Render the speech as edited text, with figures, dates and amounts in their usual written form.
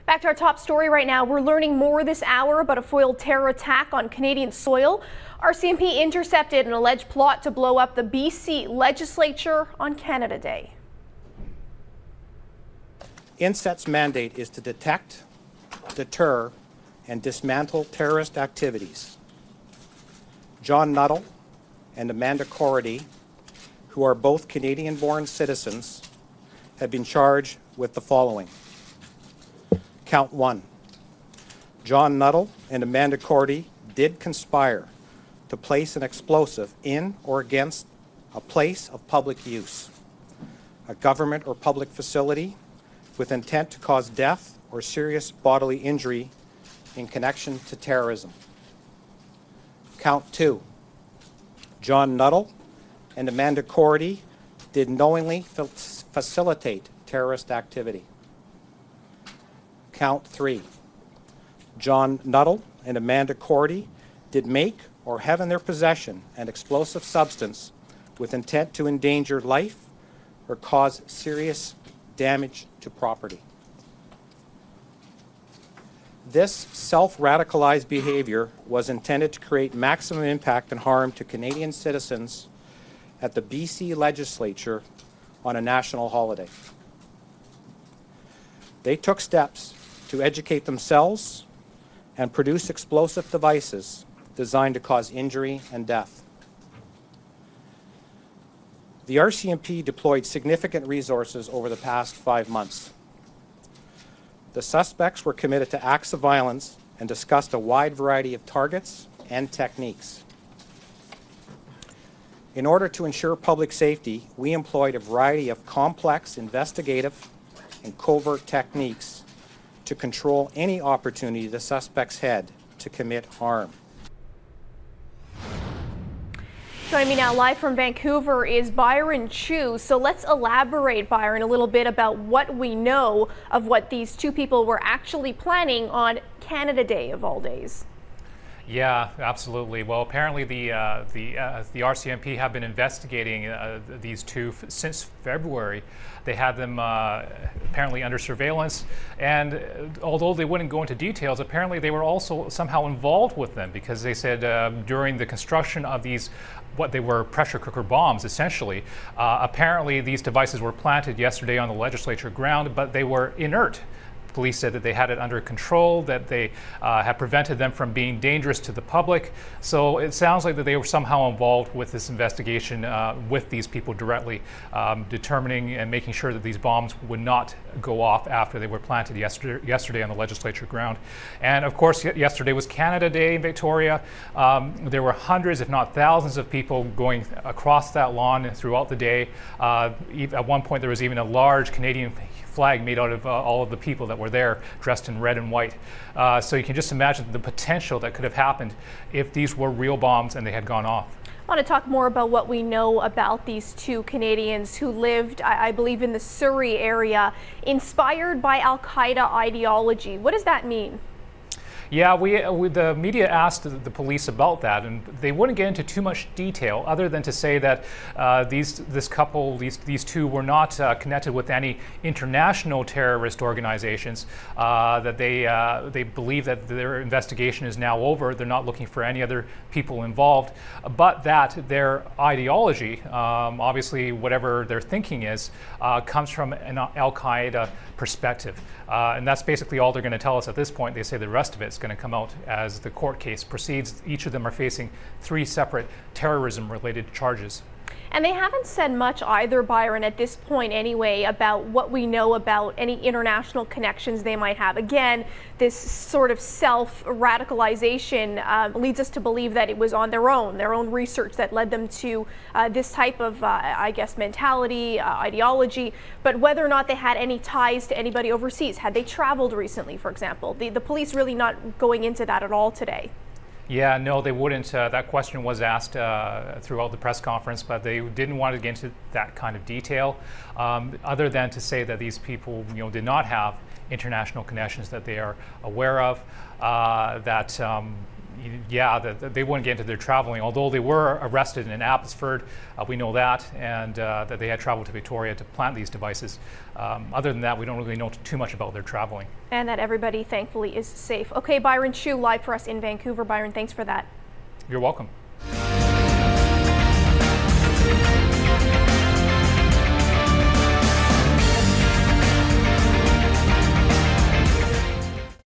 Back to our top story right now. We're learning more this hour about a foiled terror attack on Canadian soil. RCMP intercepted an alleged plot to blow up the BC legislature on Canada Day. INSET's mandate is to detect, deter, and dismantle terrorist activities. John Nuttall and Amanda Corridy, who are both Canadian-born citizens, have been charged with the following. Count 1. John Nuttall and Amanda Corridy did conspire to place an explosive in or against a place of public use, a government or public facility, with intent to cause death or serious bodily injury in connection to terrorism. Count 2. John Nuttall and Amanda Corridy did knowingly facilitate terrorist activity. Count 3. John Nuttall and Amanda Corridy did make or have in their possession an explosive substance with intent to endanger life or cause serious damage to property. This self-radicalized behavior was intended to create maximum impact and harm to Canadian citizens at the BC legislature on a national holiday. They took steps to educate themselves and produce explosive devices designed to cause injury and death. The RCMP deployed significant resources over the past 5 months. The suspects were committed to acts of violence and discussed a wide variety of targets and techniques. In order to ensure public safety, we employed a variety of complex investigative and covert techniques to control any opportunity the suspects had to commit harm. Joining me now live from Vancouver is Byron Chu. So let's elaborate, Byron, a little bit about what we know of what these two people were actually planning on Canada Day of all days. Yeah, absolutely. Well, apparently the RCMP have been investigating these two since February. They had them apparently under surveillance, and although they wouldn't go into details, apparently they were also somehow involved with them, because they said during the construction of these, what they were pressure cooker bombs, essentially, apparently these devices were planted yesterday on the legislature ground, but they were inert. Police said that they had it under control, that they had prevented them from being dangerous to the public. So it sounds like that they were somehow involved with this investigation with these people directly, determining and making sure that these bombs would not go off after they were planted yesterday on the legislature ground. And of course, yesterday was Canada Day in Victoria. There were hundreds, if not thousands, of people going across that lawn throughout the day. At one point, there was even a large Canadian flag made out of all of the people that were there dressed in red and white. So you can just imagine the potential that could have happened if these were real bombs and they had gone off. I want to talk more about what we know about these two Canadians who lived, I believe, in the Surrey area, inspired by Al-Qaeda ideology. What does that mean? Yeah, the media asked the police about that, and they wouldn't get into too much detail other than to say that these two were not connected with any international terrorist organizations, that they believe that their investigation is now over. They're not looking for any other people involved, but that their ideology, obviously whatever their thinking is, comes from an Al-Qaeda perspective. And that's basically all they're going to tell us at this point. They say the rest of it's going to come out as the court case proceeds. Each of them are facing 3 separate terrorism-related charges. And they haven't said much either, Byron, at this point anyway, about what we know about any international connections they might have. Again, this sort of self-radicalization leads us to believe that it was on their own research that led them to this type of, I guess, mentality, ideology. But whether or not they had any ties to anybody overseas, had they traveled recently, for example, the police really not going into that at all today. Yeah, no, they wouldn't. That question was asked throughout the press conference, but they didn't want to get into that kind of detail, other than to say that these people, did not have international connections that they are aware of, that yeah, they wouldn't get into their traveling, although they were arrested in Abbotsford. We know that, and that they had traveled to Victoria to plant these devices. Other than that, we don't really know too much about their traveling. And that everybody, thankfully, is safe. Okay, Byron Chu, live for us in Vancouver. Byron, thanks for that. You're welcome.